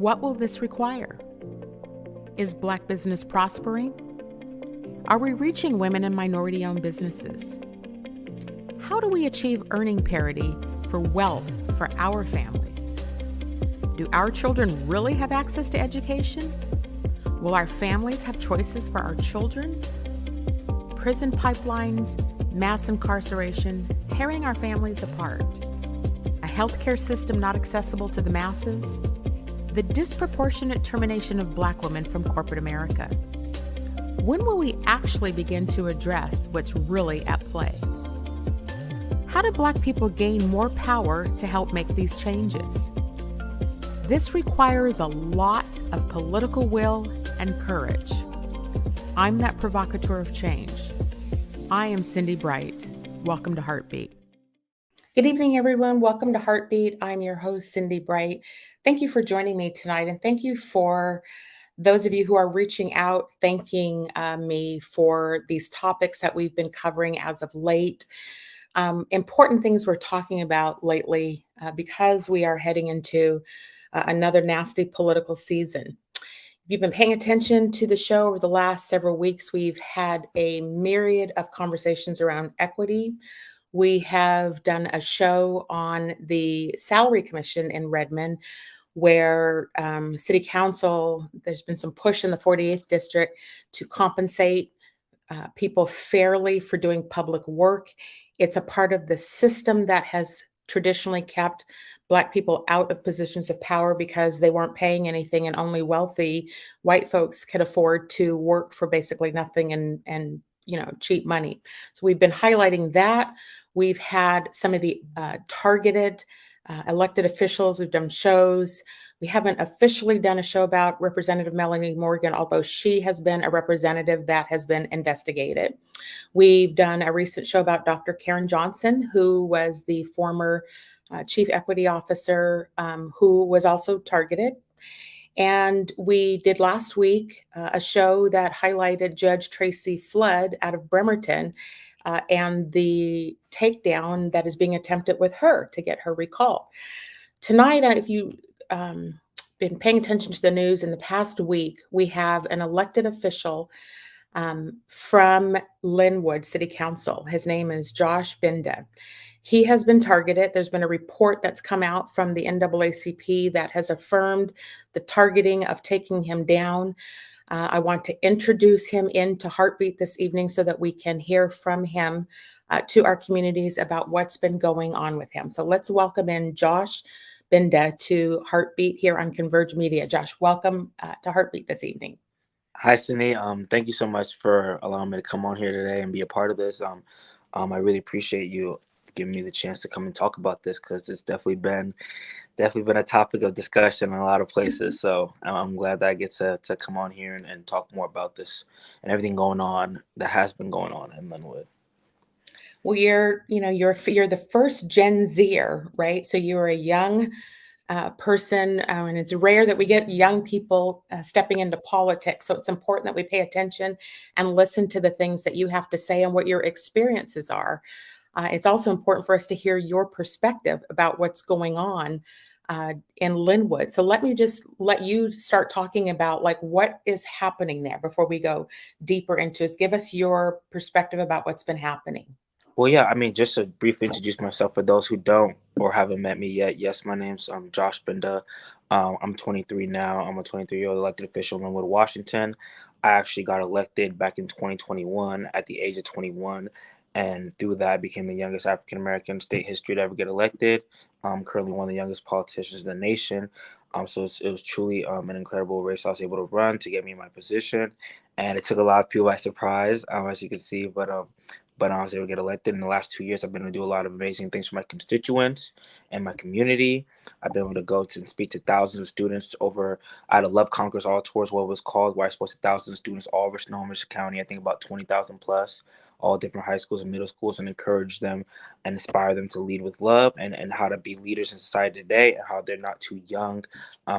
What will this require? Is Black business prospering? Are we reaching women and minority-owned businesses? How do we achieve earning parity for wealth for our families? Do our children really have access to education? Will our families have choices for our children? Prison pipelines, mass incarceration, tearing our families apart. A healthcare system not accessible to the masses. The disproportionate termination of Black women from corporate America. When will we actually begin to address what's really at play? How do Black people gain more power to help make these changes? This requires a lot of political will and courage. I'm that provocateur of change. I am Cindi Bright. Welcome to HeartBeat. Good evening, everyone. Welcome to HeartBeat. I'm your host, Cindi Bright. Thank you for joining me tonight, and thank you for those of you who are reaching out, thanking me for these topics that we've been covering as of late. Important things we're talking about lately because we are heading into another nasty political season. If you've been paying attention to the show over the last several weeks, we've had a myriad of conversations around equity. We have done a show on the Salary Commission in Redmond, where City Council, there's been some push in the 48th District to compensate people fairly for doing public work. It's a part of the system that has traditionally kept Black people out of positions of power because they weren't paying anything, and only wealthy white folks could afford to work for basically nothing and cheap money. So we've been highlighting that. We've had some of the targeted elected officials. We've done shows. We haven't officially done a show about Representative Melanie Morgan, although she has been a representative that has been investigated. We've done a recent show about Dr. Karen Johnson, who was the former chief equity officer who was also targeted. And we did last week a show that highlighted Judge Tracy Flood out of Bremerton and the takedown that is being attempted with her to get her recalled. Tonight, if you've been paying attention to the news in the past week, we have an elected official from Lynnwood City Council. His name is Josh Binda. He has been targeted. There's been a report that's come out from the NAACP that has affirmed the targeting of taking him down. I want to introduce him into HeartBeat this evening so that we can hear from him to our communities about what's been going on with him. So let's welcome in Josh Binda to HeartBeat here on Converge Media. Josh, welcome to HeartBeat this evening. Hi, Cindi. Thank you so much for allowing me to come on here today and be a part of this. I really appreciate you giving me the chance to come and talk about this, because it's definitely been a topic of discussion in a lot of places. So I'm glad that I get to come on here and talk more about this and everything going on that has been going on in Lynnwood. Well, you're the first Gen Zer, right? So you're a young person, and it's rare that we get young people stepping into politics. So it's important that we pay attention and listen to the things that you have to say and what your experiences are. It's also important for us to hear your perspective about what's going on in Lynnwood. So let me just let you start talking about what is happening there before we go deeper into it. Give us your perspective about what's been happening. Well, yeah, just to briefly introduce myself for those who don't or haven't met me yet. Yes, my name's Josh Binda. I'm 23 now. I'm a 23-year-old elected official in Lynnwood, Washington. I actually got elected back in 2021 at the age of 21. And through that, I became the youngest African-American in state history to ever get elected. I'm currently one of the youngest politicians in the nation. So it was truly an incredible race I was able to run to get me in my position. And it took a lot of people by surprise, as you can see. But I was able to get elected. In the last 2 years, I've been able to do a lot of amazing things for my constituents and my community. I've been able to go and speak to thousands of students I had a Love Conquers All Tours, what it was called, where I spoke to thousands of students all over Snohomish County, I think about 20,000 plus, all different high schools and middle schools, and encourage them and inspire them to lead with love and how to be leaders in society today, and how they're not too young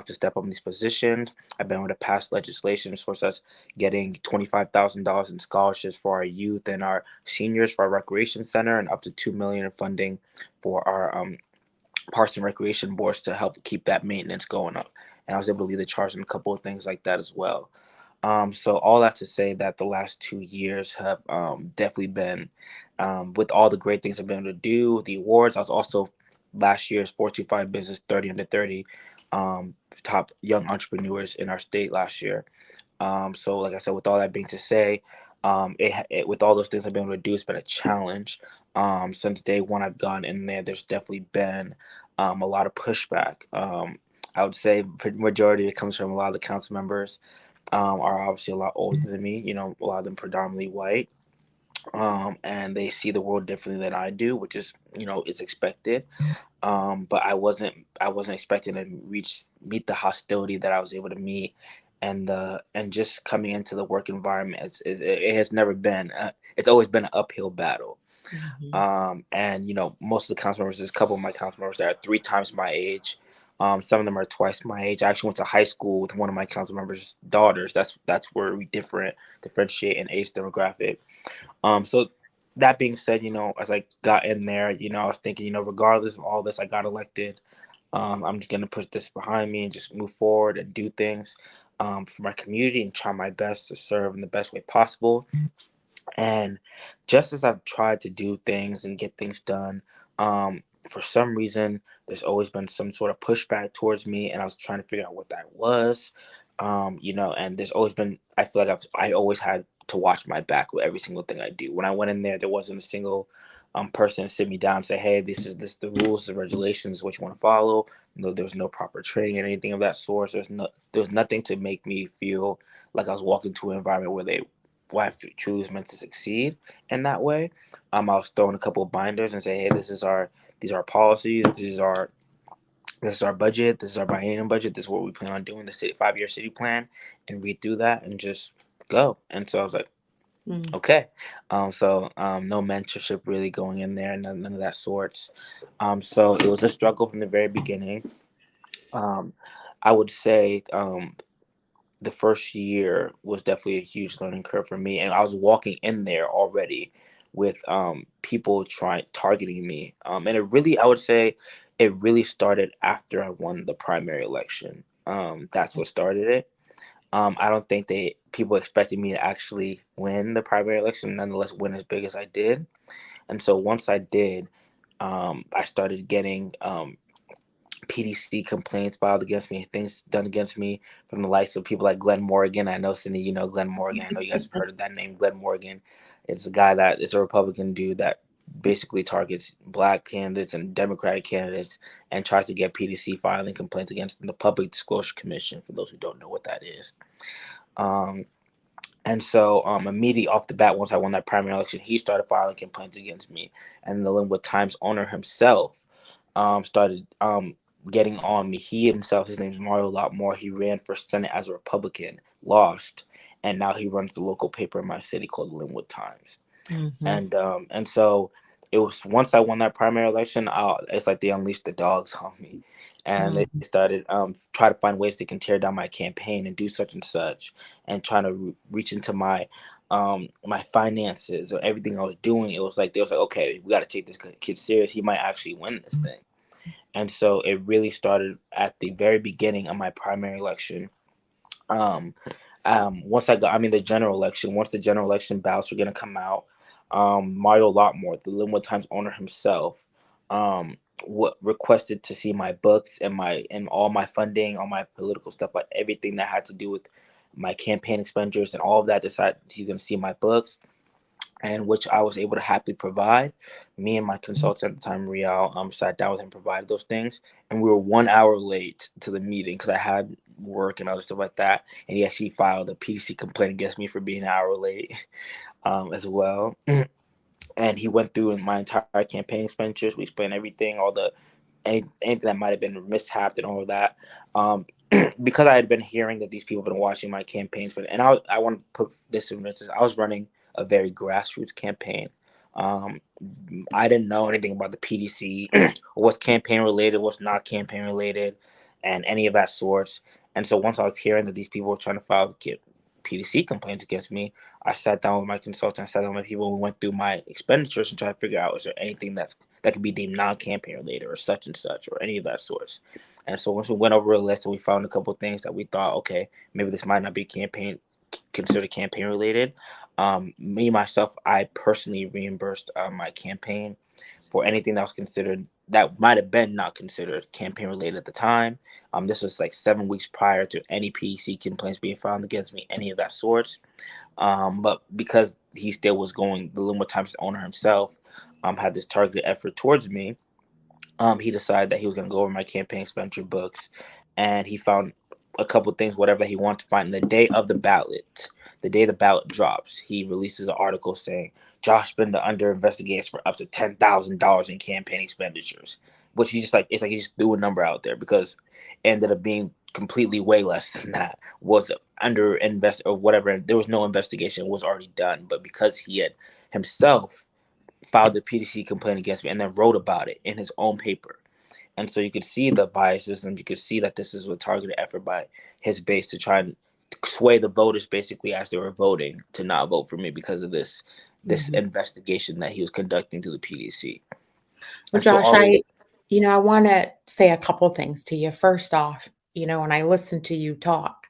to step up in these positions. I've been able to pass legislation as far as getting $25,000 in scholarships for our youth and our seniors for our recreation center, and up to $2 million in funding for our parks and recreation boards to help keep that maintenance going up. And I was able to lead the charge in a couple of things like that as well. So all that to say that the last 2 years have definitely been, with all the great things I've been able to do, the awards. I was also last year's Fortune 5 Business 30 under 30 top young entrepreneurs in our state last year. So like I said, with all that being to say, with all those things I've been able to do, it's been a challenge. Since day one I've gone in there, there's definitely been a lot of pushback. I would say majority of it comes from a lot of the council members are obviously a lot older than me, a lot of them predominantly white. And they see the world differently than I do, which is, is expected. But I wasn't expecting to meet the hostility that I was able to meet, and just coming into the work environment, it has never been, it's always been an uphill battle. And most of the council members, there's a couple of my council members that are 3 times my age. Some of them are twice my age. I actually went to high school with one of my council members' daughters. That's where we differentiate in age demographic. So that being said, as I got in there, I was thinking, regardless of all this, I got elected. I'm just gonna push this behind me and just move forward and do things for my community and try my best to serve in the best way possible. And just as I've tried to do things and get things done, for some reason, there's always been some sort of pushback towards me, and I was trying to figure out what that was. And there's always been, I feel like I always had to watch my back with every single thing I do. When I went in there wasn't a single person to sit me down and say, hey, this is the rules, the regulations, what you want to follow. No, there was no proper training or anything of that sort. There was nothing to make me feel like I was walking to an environment where I truly was meant to succeed in that way. I was throwing a couple of binders and say, hey, these are our policies, this is our budget, this is our biennial budget, this is what we plan on doing, the 5-year city plan, and read through that and just go. And so I was like, okay. So no mentorship really going in there, none of that sorts. So it was a struggle from the very beginning. I would say the first year was definitely a huge learning curve for me, and I was walking in there already with people targeting me, and I would say it really started after I won the primary election. That's what started it. I don't think people expected me to actually win the primary election, nonetheless win as big as I did. And so once I did, I started getting PDC complaints filed against me, things done against me from the likes of people like Glenn Morgan. I know, Cindi, you know Glenn Morgan. I know you guys have heard of that name, Glenn Morgan. It's a guy that is a Republican dude that basically targets Black candidates and Democratic candidates and tries to get PDC filing complaints against them, the Public Disclosure Commission, for those who don't know what that is. And so immediately off the bat, once I won that primary election, he started filing complaints against me. And the Lynnwood Times owner himself started getting on me. He himself, his name is Mario Lotmore. He ran for Senate as a Republican, lost, and now he runs the local paper in my city called the Lynnwood Times. And so it was, once I won that primary election, it's like they unleashed the dogs on me, and they started try to find ways they can tear down my campaign and do such and such, and trying to reach into my my finances or everything I was doing. It was like they was like, okay, we got to take this kid serious. He might actually win this thing. And so it really started at the very beginning of my primary election. Once the general election, once the general election ballots were going to come out, Mario Lotmore, the Lynnwood Times owner himself, requested to see my books and all my funding, all my political stuff, like everything that had to do with my campaign expenditures and all of that. Decided he's going to see my books, and which I was able to happily provide. Me and my consultant at the time, Rial, sat down with him, provided those things, and we were 1 hour late to the meeting because I had work and other stuff like that. And he actually filed a PDC complaint against me for being an hour late, as well. And he went through my entire campaign expenditures. We explained everything, anything that might have been mishapped and all of that. Because I had been hearing that these people have been watching my campaigns, and I want to put this in instance. I was running a very grassroots campaign. I didn't know anything about the PDC, what's campaign related, what's not campaign related, and any of that sorts. And so once I was hearing that these people were trying to file PDC complaints against me, I sat down with my consultant, I sat down with people, and we went through my expenditures and tried to figure out, is there anything that could be deemed non-campaign related or such and such or any of that sorts. And so once we went over a list and we found a couple of things that we thought, okay, maybe this might not be considered campaign related. Myself, I personally reimbursed my campaign for anything that might have been not considered campaign related at the time. This was like 7 weeks prior to any PEC complaints being filed against me, any of that sorts. But because he still was going, the Lynnwood Times owner himself had this targeted effort towards me. He decided that he was going to go over my campaign expenditure books, and he found a couple things, whatever he wanted to find. The day of the ballot drops, he releases an article saying Josh Binda under investigation for up to $10,000 in campaign expenditures, which he just it's like he just threw a number out there, because it ended up being completely way less than that was under or whatever. There was no investigation, it was already done, but because he had himself filed the PDC complaint against me and then wrote about it in his own paper. And so you could see the biases, and you could see that this is a targeted effort by his base to try and sway the voters basically as they were voting to not vote for me because of this investigation that he was conducting to the PDC. Well, Josh, I want to say a couple things to you. First off, when I listen to you talk,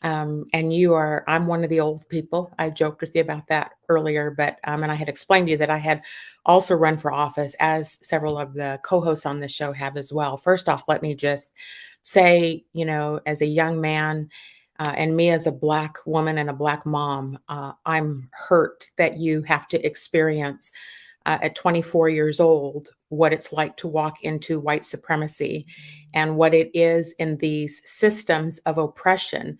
and I'm one of the old people. I joked with you about that earlier, but, and I had explained to you that I had also run for office, as several of the co-hosts on this show have as well. First off, let me just say, as a young man, and me as a Black woman and a Black mom, I'm hurt that you have to experience at 24 years old what it's like to walk into white supremacy and what it is in these systems of oppression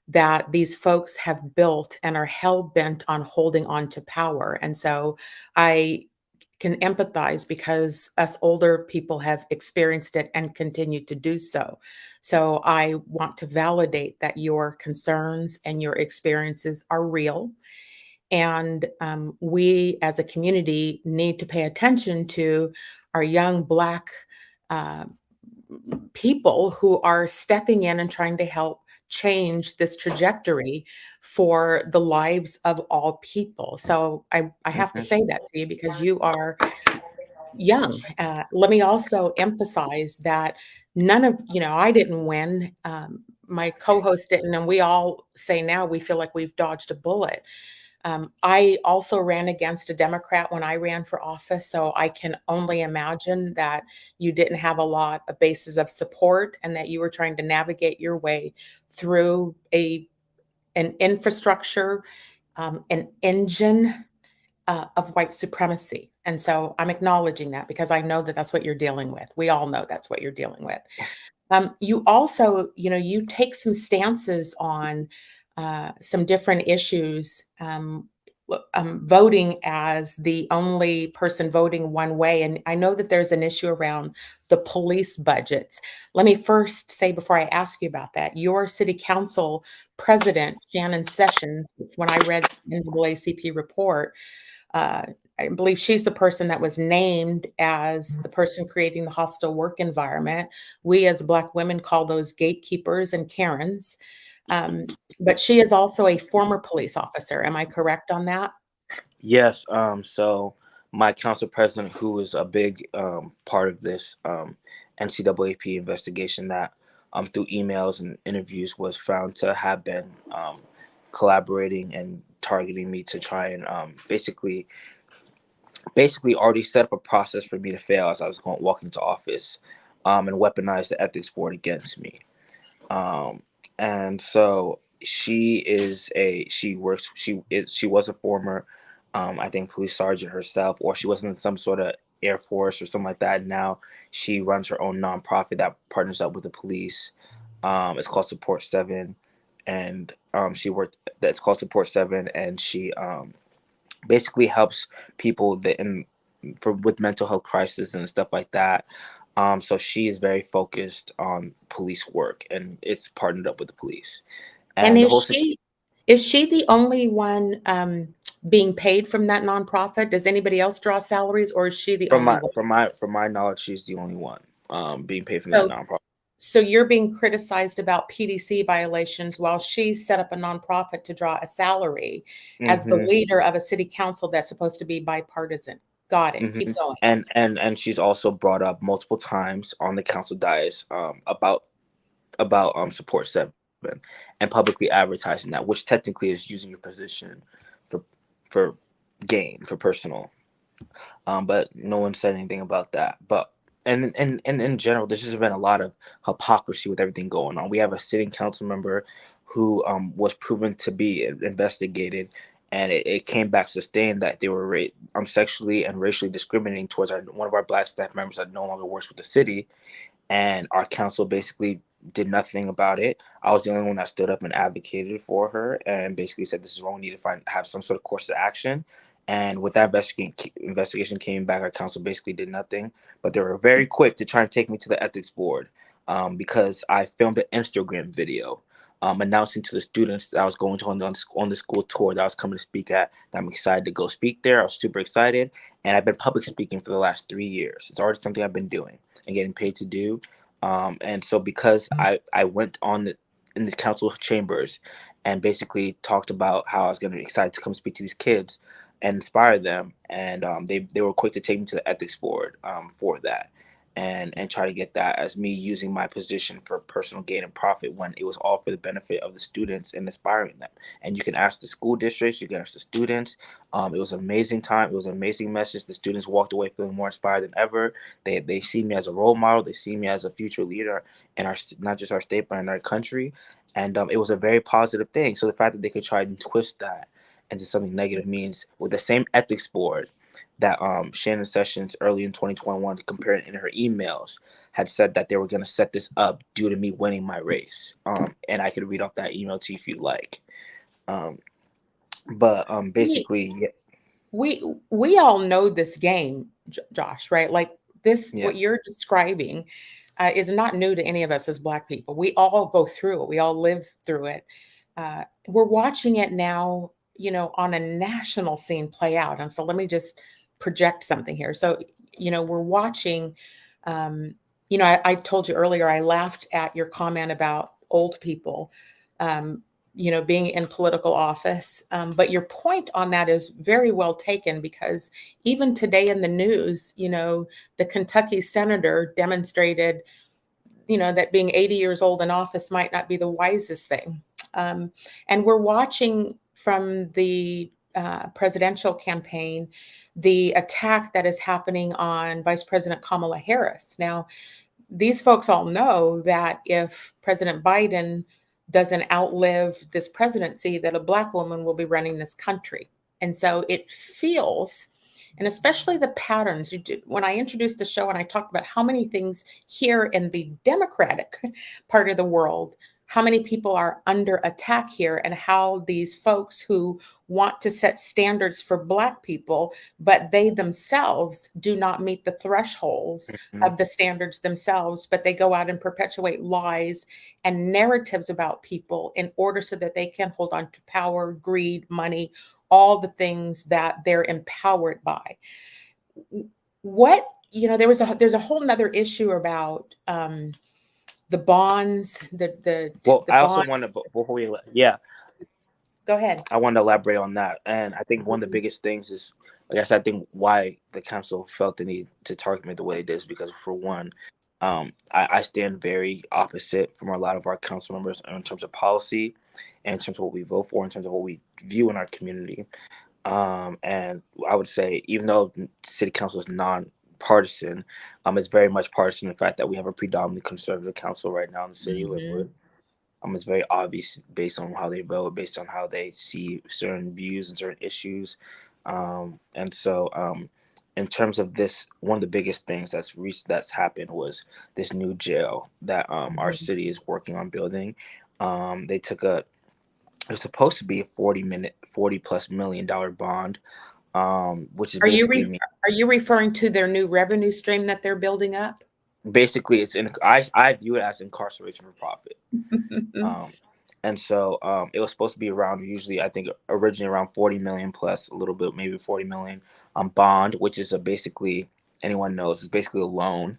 that these folks have built and are hell-bent on holding on to power. And so I can empathize, because us older people have experienced it and continue to do so. So I want to validate that your concerns and your experiences are real. And we as a community need to pay attention to our young Black people who are stepping in and trying to help change this trajectory for the lives of all people. So I have to say that to you because you are young. Let me also emphasize that none of, I didn't win. My co-host didn't, and we all say now we feel like we've dodged a bullet. I also ran against a Democrat when I ran for office, so I can only imagine that you didn't have a lot of bases of support and that you were trying to navigate your way through an infrastructure, an engine of white supremacy. And so I'm acknowledging that because I know that that's what you're dealing with. We all know that's what you're dealing with. You also, you take some stances on some different issues, voting as the only person voting one way. And I know that there's an issue around the police budgets. Let me first say, before I ask you about that, your city council president, Shannon Sessions, when I read the NAACP report, I believe she's the person that was named as the person creating the hostile work environment. We as Black women call those gatekeepers and Karens. But she is also a former police officer. Am I correct on that? Yes. So my council president, who is a big part of this NAACP investigation that through emails and interviews was found to have been collaborating and targeting me to try and basically already set up a process for me to fail as I was walking into office, and weaponize the ethics board against me. And so she was a former, I think, police sergeant herself, or she was in some sort of Air Force or something like that. Now she runs her own nonprofit that partners up with the police. It's called Support 7, and it's called Support 7, and she basically helps people with mental health crisis and stuff like that. So she is very focused on police work, and it's partnered up with the police. And is she the only one being paid from that nonprofit? Does anybody else draw salaries, or is she the only one? From my knowledge, she's the only one being paid from that nonprofit. So you're being criticized about PDC violations while she set up a nonprofit to draw a salary as the Mm-hmm. leader of a city council that's supposed to be bipartisan. Got it. Mm-hmm. Keep going. And she's also brought up multiple times on the council dais about support 7 and publicly advertising that, which technically is using your position for for gain, for personal. But no one said anything about that. But and in general, there's just been a lot of hypocrisy with everything going on. We have a sitting council member who was proven to be investigated, and it came back sustained that they were sexually and racially discriminating towards one of our black staff members that no longer works with the city, and our council basically did nothing about it. I was the only one that stood up and advocated for her and basically said this is wrong. We need to have some sort of course of action. And with that investigation came back, our council basically did nothing. But they were very quick to try and take me to the ethics board because I filmed an Instagram video announcing to the students that I was going to on the school tour that I was coming to speak at. That I'm excited to go speak there. I was super excited. And I've been public speaking for the last 3 years. It's already something I've been doing and getting paid to do. And so because I went in the council chambers and basically talked about how I was going to be excited to come speak to these kids and inspire them, and they were quick to take me to the ethics board for that, and try to get that as me using my position for personal gain and profit when it was all for the benefit of the students and inspiring them. And you can ask the school districts, you can ask the students. It was an amazing time. It was an amazing message. The students walked away feeling more inspired than ever. They see me as a role model. They see me as a future leader in our, not just our state, but in our country. And it was a very positive thing. So the fact that they could try and twist that into something negative means with the same ethics board that Shannon Sessions early in 2021 compared in her emails had said that they were going to set this up due to me winning my race. And I could read off that email to you if you like. But basically, yeah. We all know this game, Josh, right? Like this, Yeah. what you're describing is not new to any of us as Black people. We all go through it. We all live through it. We're watching it now, on a national scene play out. And so let me just project something here. So, we're watching, I told you earlier, I laughed at your comment about old people, being in political office. But your point on that is very well taken, because even today in the news, the Kentucky senator demonstrated, that being 80 years old in office might not be the wisest thing. And we're watching from the presidential campaign, the attack that is happening on Vice President Kamala Harris. Now, these folks all know that if President Biden doesn't outlive this presidency, that a Black woman will be running this country. And so it feels, and especially the patterns, when I introduced the show and I talked about how many things here in the Democratic part of the world, how many people are under attack here, and how these folks who want to set standards for Black people, but they themselves do not meet the thresholds of the standards themselves, but they go out and perpetuate lies and narratives about people in order so that they can hold on to power, greed, money, all the things that they're empowered by. There's a whole nother issue about the bonds, Well, the I also bond. want to, before we, yeah, Go ahead. I want to elaborate on that. And I think one of the biggest things is, I guess, I think why the council felt the need to target me the way it is, because for one, I stand very opposite from a lot of our council members in terms of policy, and in terms of what we vote for, in terms of what we view in our community. And I would say, even though city council is non-partisan, it's very much partisan in the fact that we have a predominantly conservative council right now in the city of Lynnwood. It's very obvious based on how they vote, based on how they see certain views and certain issues. And so in terms of this, one of the biggest things that's happened was this new jail that our city is working on building. They took it was supposed to be a $40+ million bond, which is Are you basically are you referring to their new revenue stream that they're building up? basically it's I view it as incarceration for profit. And so it was supposed to be around, usually I think originally around 40 million plus a little bit, maybe 40 million bond, which is basically anyone knows, it's basically a loan.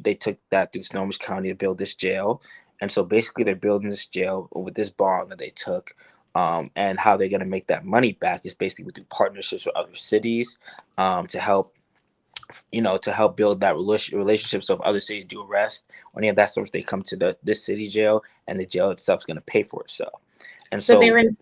They took that through Snohomish County to build this jail. And so basically they're building this jail with this bond that they took. And how they're going to make that money back is basically through partnerships with other cities, to help, to help build that relationship. So if other cities do arrest or any of that sort, they come to this city jail, and the jail itself is going to pay for itself. And So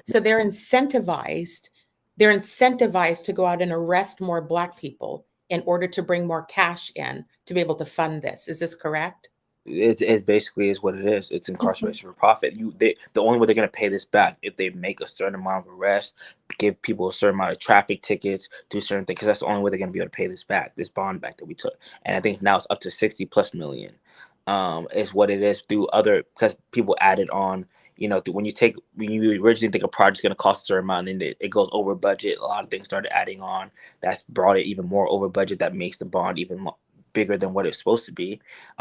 so they're incentivized. They're incentivized to go out and arrest more Black people in order to bring more cash in to be able to fund this. Is this correct? it basically is what it is. It's incarceration for profit. The only way they're gonna pay this back if they make a certain amount of arrests, give people a certain amount of traffic tickets, do certain things, because that's the only way they're gonna be able to pay this back, this bond back that we took. And I think now it's up to 60 plus million. Is what it is through other, because people added on. When you originally think a project's gonna cost a certain amount, and then it goes over budget. A lot of things started adding on. That's brought it even more over budget. That makes the bond even bigger than what it's supposed to be.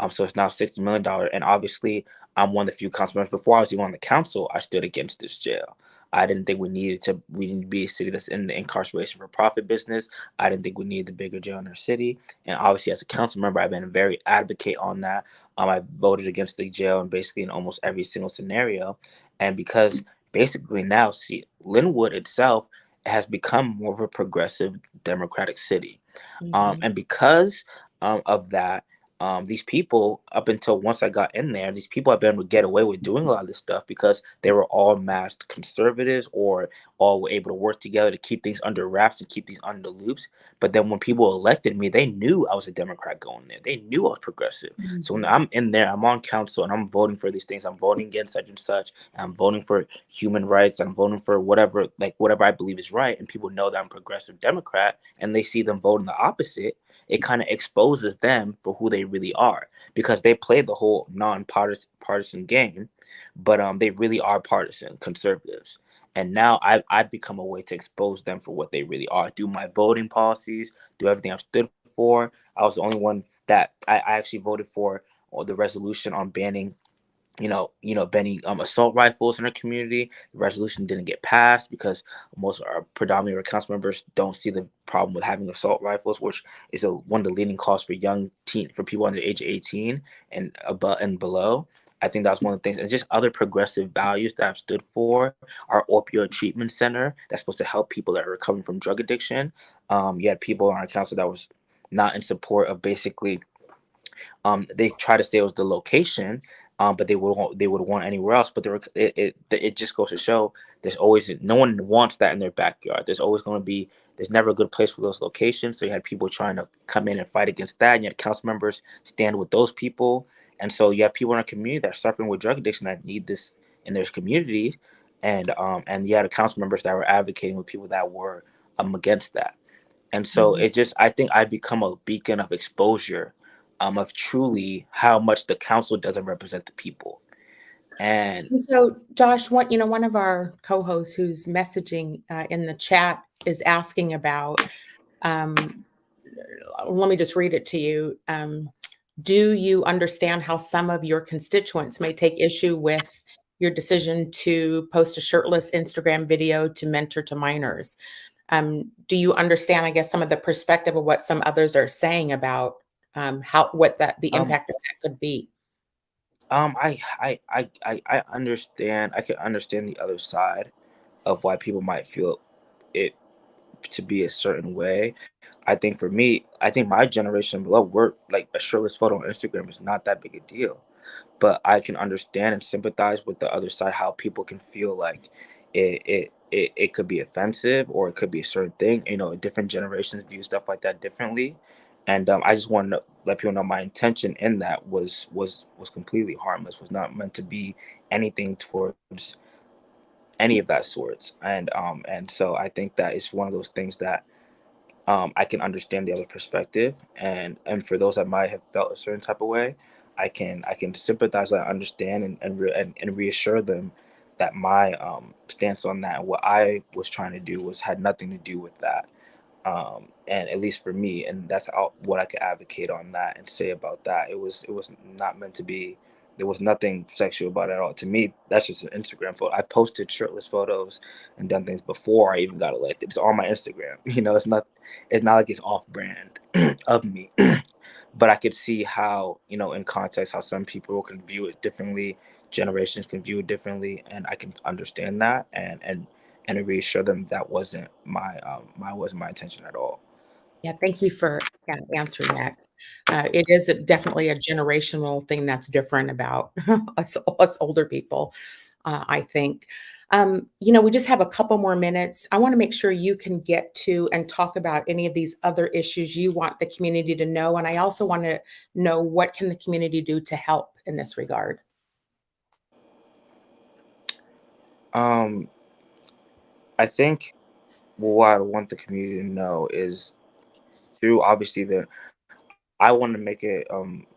So it's now $60 million. And obviously, I'm one of the few council members. Before I was even on the council, I stood against this jail. I didn't think we needed to be a city that's in the incarceration for profit business. I didn't think we needed the bigger jail in our city. And obviously, as a council member, I've been a very advocate on that. I voted against the jail and basically in almost every single scenario. And because basically now, see, Lynnwood itself has become more of a progressive democratic city. Mhm. And because of that, these people, up until once I got in there, these people have been able to get away with doing a lot of this stuff because they were all masked conservatives, or all were able to work together to keep things under wraps and keep these under loops. But then when people elected me, they knew I was a Democrat going there. They knew I was progressive. So when Mhm. I'm in there, I'm on council and I'm voting for these things. I'm voting against such and such. And I'm voting for human rights. I'm voting for whatever I believe is right. And people know that I'm a progressive Democrat, and they see them voting the opposite. It kind of exposes them for who they really are, because they play the whole non-partisan game, but they really are partisan conservatives. And now I've become a way to expose them for what they really are through my voting policies, through everything I've stood for. I was the only one that I actually voted for the resolution on banning banning assault rifles in our community. The resolution didn't get passed because most of our predominantly our council members don't see the problem with having assault rifles, which is one of the leading causes for people under the age of 18 and above and below. I think that's one of the things. And just other progressive values that I've stood for. Our opioid treatment center that's supposed to help people that are recovering from drug addiction. You had people on our council that was not in support of basically, they try to say it was the location, but they would want anywhere else. But it just goes to show there's always no one wants that in their backyard. There's never a good place for those locations. So you had people trying to come in and fight against that, and you had council members stand with those people. And so you have people in our community that are suffering with drug addiction that need this in their community, and you had the council members that were advocating with people that were against that. And so Mhm. it just, I think I've become a beacon of exposure, of truly how much the council doesn't represent the people. And And so, Josh, one of our co-hosts who's messaging in the chat is asking about. Um, Let me just read it to you. Do you understand how some of your constituents may take issue with your decision to post a shirtless Instagram video to mentor to minors? Do you understand, I guess, some of the perspective of what some others are saying about the um impact of that could be? I understand. I can understand the other side of why people might feel it to be a certain way. I think for me, I think my generation below, we're like, a shirtless photo on Instagram is not that big a deal. But I can understand and sympathize with the other side, how people can feel like it could be offensive, or it could be a certain thing. Different generations view stuff like that differently. And I just want to let people know my intention in that was completely harmless, was not meant to be anything towards any of that sorts. And so I think that it's one of those things that, I can understand the other perspective, and for those that might have felt a certain type of way, I can sympathize, I understand, and reassure them that my stance on that, and what I was trying to do, had nothing to do with that. And at least for me, and that's what I could advocate on that and say about that. It was not meant to be there was nothing sexual about it at all. To me, that's just an Instagram photo. I posted shirtless photos and done things before I even got elected. It's on my Instagram. It's not like it's off brand of me. But I could see how, in context, how some people can view it differently, generations can view it differently, and I can understand that and reassure them that wasn't my intention at all. Yeah, thank you for answering that. It is definitely a generational thing that's different about us older people, I think. We just have a couple more minutes. I want to make sure you can get to and talk about any of these other issues you want the community to know. And I also want to know, what can the community do to help in this regard? Um, I think what I want the community to know is through obviously the I want to make it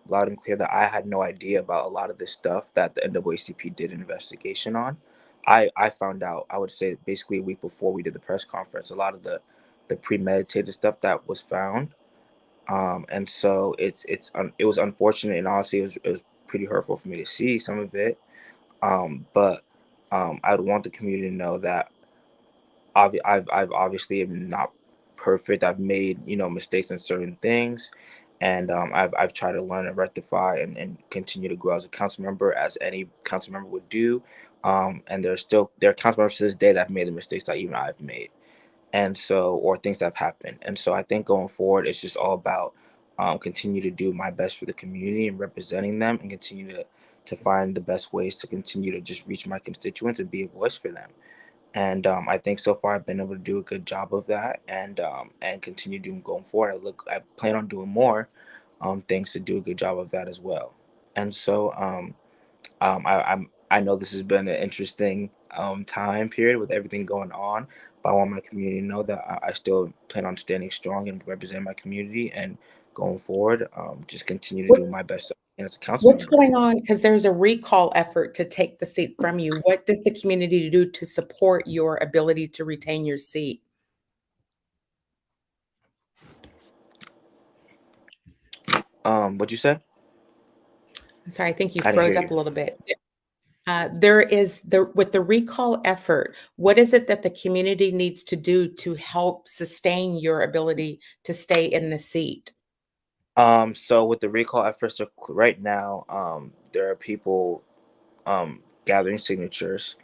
loud and clear that I had no idea about a lot of this stuff that the NAACP did an investigation on. I found out, I would say, basically a week before we did the press conference, a lot of the premeditated stuff that was found. And so it was unfortunate, and honestly it was pretty hurtful for me to see some of it. But I would want the community to know that I've obviously am not perfect. I've made mistakes in certain things, and I've tried to learn and rectify and continue to grow as a council member, as any council member would do. And there are council members to this day that have made the mistakes that even I've made, and so, or things that have happened. And so I think going forward, it's just all about continue to do my best for the community and representing them, and continue to find the best ways to continue to just reach my constituents and be a voice for them. And I think so far I've been able to do a good job of that, and continue doing going forward. I plan on doing more things to do a good job of that as well. And so I know this has been an interesting time period with everything going on, but I want my community to know that I still plan on standing strong and representing my community, and going forward, just continue to What, do my best as a council what's member. going on? Because there's a recall effort to take the seat from you. What does the community do to support your ability to retain your seat? What'd you say? I'm sorry, I think you I didn't froze hear up you. a little bit. There is with the recall effort, what is it that the community needs to do to help sustain your ability to stay in the seat? So with the recall efforts, right now, there are people gathering signatures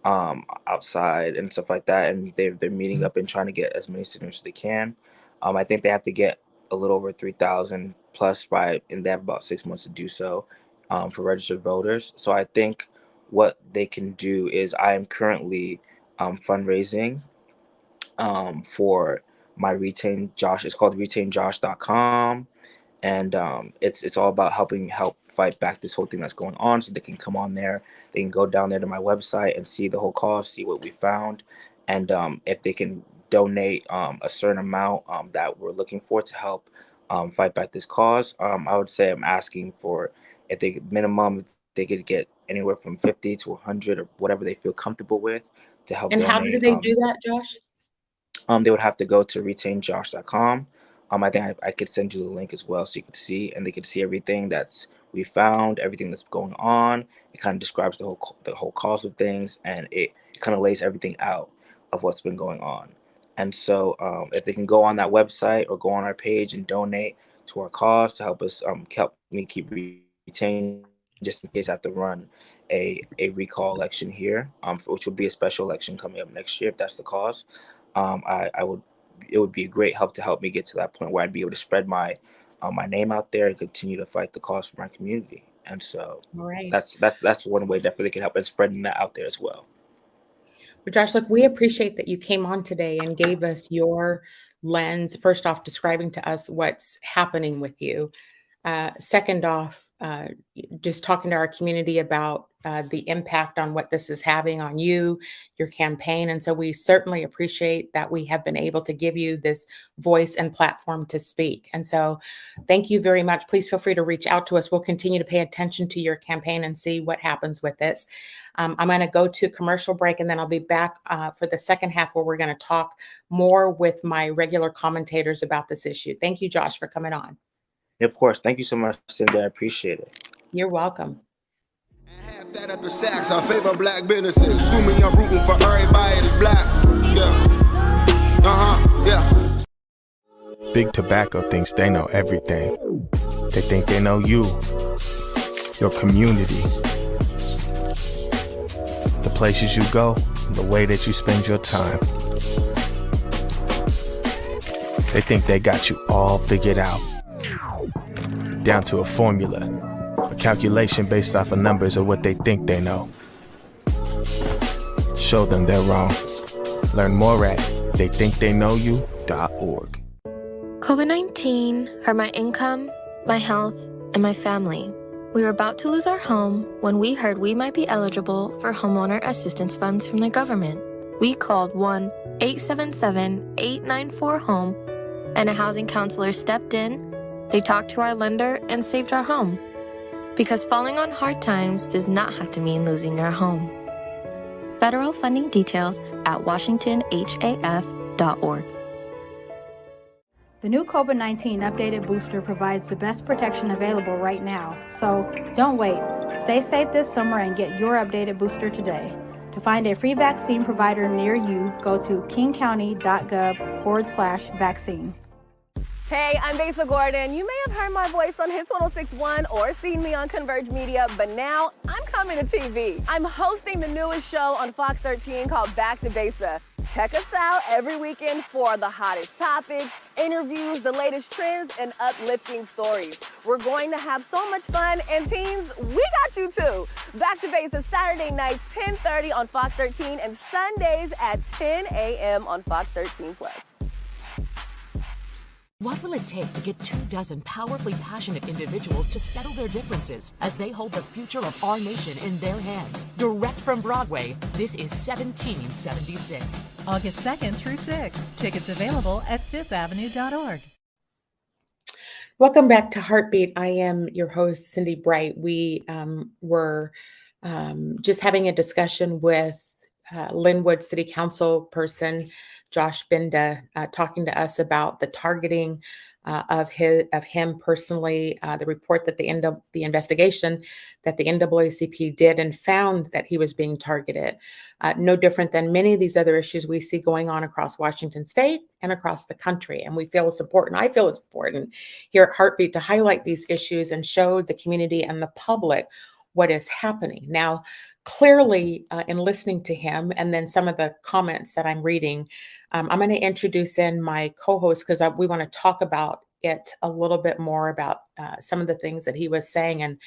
outside and stuff like that, and they're meeting up and trying to get as many signatures as they can. I think they have to get a little over 3,000 plus and they have about 6 months to do so for registered voters. So I think what they can do is, I am currently fundraising for my Retain Josh. It's called retainjosh.com, and it's all about help fight back this whole thing that's going on. So they can come on there, they can go down there to my website and see the whole cause, see what we found, and if they can donate a certain amount that we're looking for to help fight back this cause. I would say I'm asking for, if they minimum, if they could get anywhere from 50 to 100 or whatever they feel comfortable with to help And how do donate. they do that, Josh? They would have to go to retainjosh.com. I think I could send you the link as well, so you could see, and they could see everything that's we found, everything that's going on. It kind of describes the whole cause of things, and it kind of lays everything out of what's been going on. And so, if they can go on that website or go on our page and donate to our cause to help us help me keep retaining, just in case I have to run a recall election here, which will be a special election coming up next year if that's the cause. I would It would be a great help to help me get to that point where I'd be able to spread my name out there and continue to fight the cause for my community. And so All right. that's one way definitely can help in spreading that out there as well. Well, Josh, look, we appreciate that you came on today and gave us your lens. First off, describing to us what's happening with you. Second off, just talking to our community about the impact on what this is having on you, your campaign. And so we certainly appreciate that we have been able to give you this voice and platform to speak. And so thank you very much. Please feel free to reach out to us. We'll continue to pay attention to your campaign and see what happens with this. I'm going to go to commercial break, and then I'll be back for the second half, where we're going to talk more with my regular commentators about this issue. Thank you, Josh, for coming on. Of course, thank you so much, Cindy. I appreciate it. You're welcome. That up in sacks, I favor black businesses. Assuming I'm rooting for everybody that's black. Yeah. Yeah. Big Tobacco thinks they know everything. They think they know you, your community, the places you go, the way that you spend your time. They think they got you all figured out, down to a formula, a calculation based off of numbers of what they think they know. Show them they're wrong. Learn more at theythinktheyknowyou.org. COVID-19 hurt my income, my health, and my family. We were about to lose our home when we heard we might be eligible for homeowner assistance funds from the government. We called 1-877-894-HOME, and a housing counselor stepped in. They talked to our lender and saved our home. Because falling on hard times does not have to mean losing your home. Federal funding details at washingtonhaf.org. The new COVID-19 updated booster provides the best protection available right now. So don't wait. Stay safe this summer and get your updated booster today. To find a free vaccine provider near you, go to kingcounty.gov/vaccine. Hey, I'm Besa Gordon. You may have heard my voice on Hits 106.1 or seen me on Converge Media, but now I'm coming to TV. I'm hosting the newest show on Fox 13 called Back to Besa. Check us out every weekend for the hottest topics, interviews, the latest trends, and uplifting stories. We're going to have so much fun, and teens, we got you too. Back to Basics Saturday nights, 10:30 on Fox 13, and Sundays at 10 a.m. on Fox 13 Plus. What will it take to get 24 powerfully passionate individuals to settle their differences as they hold the future of our nation in their hands? Direct from Broadway, this is 1776. August 2nd through 6th. Tickets available at fifthavenue.org. Welcome back to HeartBeat. I am your host, Cindi Bright. We were just having a discussion with Lynnwood City Council person Josh Binda, talking to us about the targeting of him personally, the report that the investigation that the NAACP did and found that he was being targeted. No different than many of these other issues we see going on across Washington State and across the country. And we feel it's important. I feel it's important here at HeartBeat to highlight these issues and show the community and the public what is happening. Now, clearly, in listening to him and then some of the comments that I'm reading, I'm going to introduce in my co-host because we want to talk about it a little bit more about some of the things that he was saying and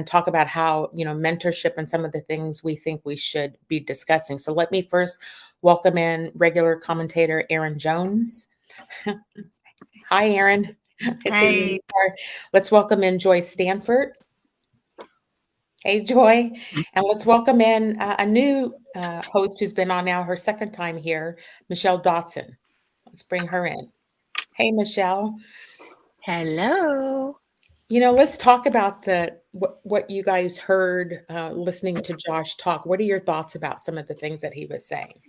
talk about how, mentorship and some of the things we think we should be discussing. So let me first welcome in regular commentator Erin Jones. Hi, Erin. Hey. Let's welcome in Joy Stanford. Hey, Joy. And let's welcome in a new host who's been on now her second time here, Michelle Dotson. Let's bring her in. Hey, Michelle. Hello. Let's talk about what you guys heard listening to Josh talk. What are your thoughts about some of the things that he was saying?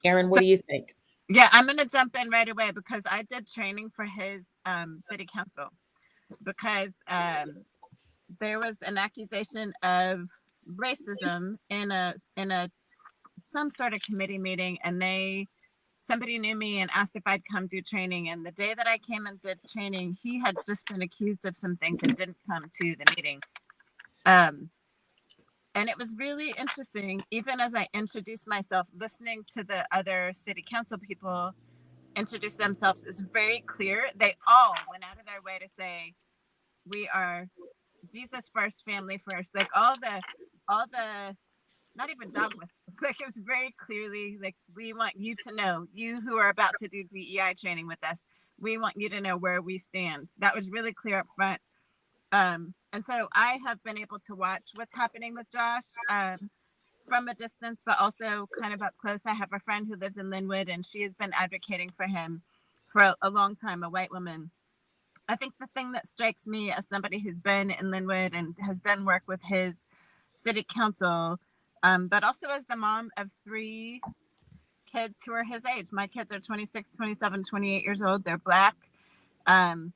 Erin, what do you think? Yeah, I'm going to jump in right away because I did training for his city council because there was an accusation of racism in some sort of committee meeting, and somebody knew me and asked if I'd come do training. And the day that I came and did training, he had just been accused of some things and didn't come to the meeting. And it was really interesting, even as I introduced myself, listening to the other city council people introduce themselves. It was very clear. They all went out of their way to say, we are Jesus first, family first, like all the not even dogmas. Like it was very clearly like, we want you to know, you who are about to do DEI training with us, we want you to know where we stand. That was really clear up front. And so I have been able to watch what's happening with Josh from a distance, but also kind of up close. I have a friend who lives in Lynnwood, and she has been advocating for him for a long time, a white woman. I think the thing that strikes me as somebody who's been in Lynnwood and has done work with his city council, but also as the mom of 3 kids who are his age. My kids are 26, 27, 28 years old. They're Black. It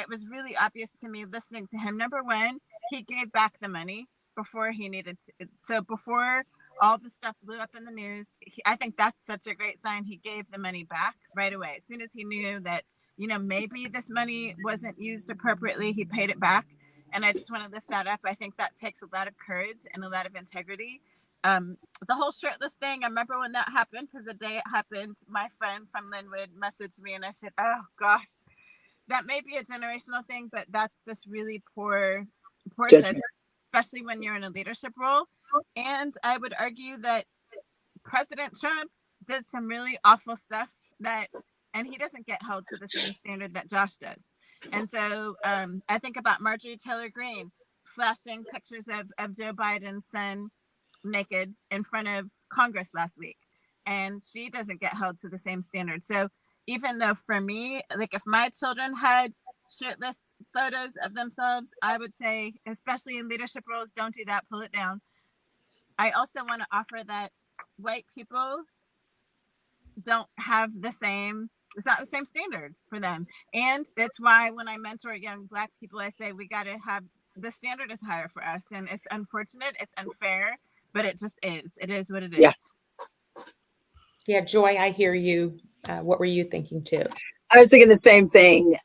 was really obvious to me listening to him. Number one, he gave back the money before he needed to. So before all the stuff blew up in the news, I think that's such a great sign. He gave the money back right away. As soon as he knew that, maybe this money wasn't used appropriately, he paid it back. And I just want to lift that up. I think that takes a lot of courage and a lot of integrity. The whole shirtless thing, I remember when that happened, because the day it happened, my friend from Lynnwood messaged me and I said, oh gosh, that may be a generational thing, but that's just really poor judgment, especially when you're in a leadership role. And I would argue that President Trump did some really awful stuff and he doesn't get held to the same standard that Josh does. And so I think about Marjorie Taylor Greene flashing pictures of Joe Biden's son naked in front of Congress last week, and she doesn't get held to the same standard. So even though for me, like if my children had shirtless photos of themselves, I would say, especially in leadership roles, don't do that, pull it down. I also want to offer that white people don't have it's not the same standard for them. And that's why when I mentor young Black people, I say we got to have, the standard is higher for us. And it's unfortunate, it's unfair, but it just is. It is what it is. Yeah, Joy, I hear you. What were you thinking too? I was thinking the same thing.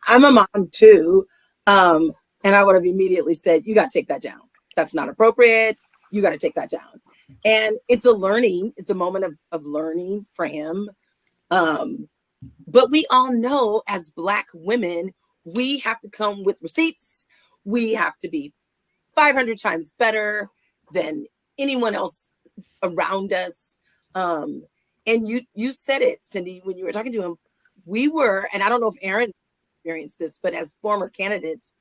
I'm a mom too. And I would have immediately said, you got to take that down. That's not appropriate. You got to take that down. And it's a moment of learning for him. But we all know as Black women, we have to come with receipts. We have to be 500 times better than anyone else around us. And you said it, Cindi, when you were talking to him, and I don't know if Erin experienced this, but as former candidates,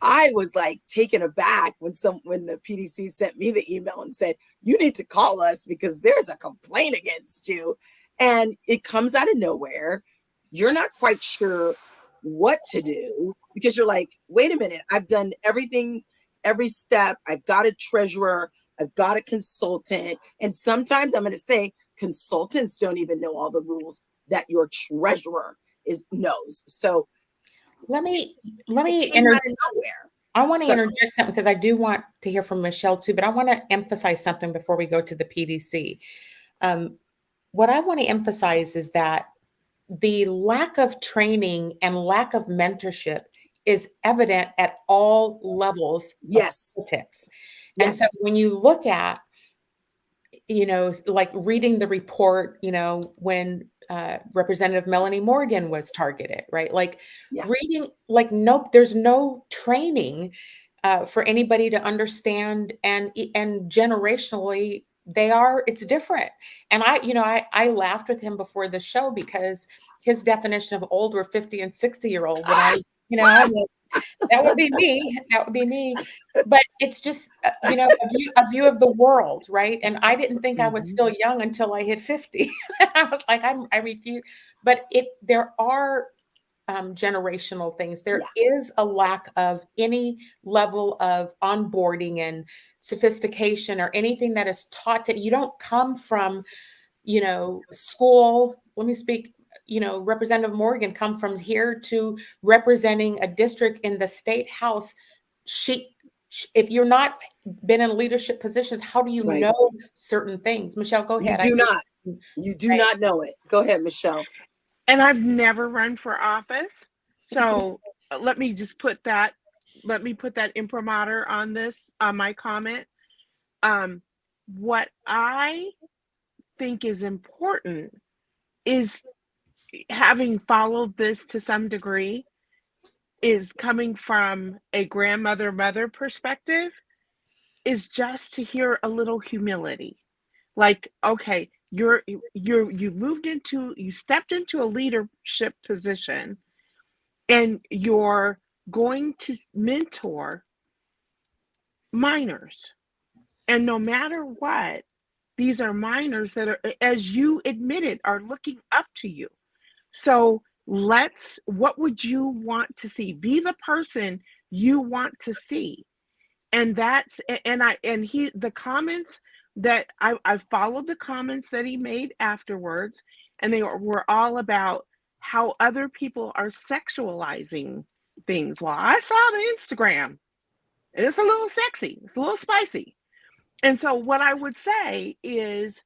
I was like taken aback when the PDC sent me the email and said, you need to call us because there's a complaint against you. And it comes out of nowhere. You're not quite sure what to do because you're like, wait a minute, I've done everything, every step. I've got a treasurer, I've got a consultant. And sometimes I'm going to say consultants don't even know all the rules that your treasurer knows. So let me interject. I want to interject something because I do want to hear from Michelle too, but I want to emphasize something before we go to the PDC. What I want to emphasize is that the lack of training and lack of mentorship is evident at all levels of politics. And so when you look at, like reading the report, when Representative Melanie Morgan was targeted, right? Like reading, there's no training for anybody to understand, and generationally it's different. And I laughed with him before the show because his definition of old were 50 and 60-year-olds. And that would be me. That would be me. But it's just, a view of the world, right? And I didn't think I was still young until I hit 50. I was like, I refuse. But there are generational things. There is a lack of any level of onboarding and sophistication or anything that is taught to you. Don't come from, school. Let me speak. Representative Morgan come from here to representing a district in the state house. If you're not been in leadership positions, how do you know certain things? Michelle, go ahead. You do not know it. Go ahead, Michelle. And I've never run for office. So let me put that imprimatur on my comment. What I think is important is, having followed this to some degree, is coming from a mother perspective, is just to hear a little humility. Like, okay, you stepped into a leadership position and you're going to mentor minors. And no matter what, these are minors that are, as you admitted, are looking up to you. So what would you want to see? Be the person you want to see. And the comments that I followed the comments that he made afterwards, and they were all about how other people are sexualizing things. Well, I saw the Instagram. And it's a little sexy. It's a little spicy. And so what I would say is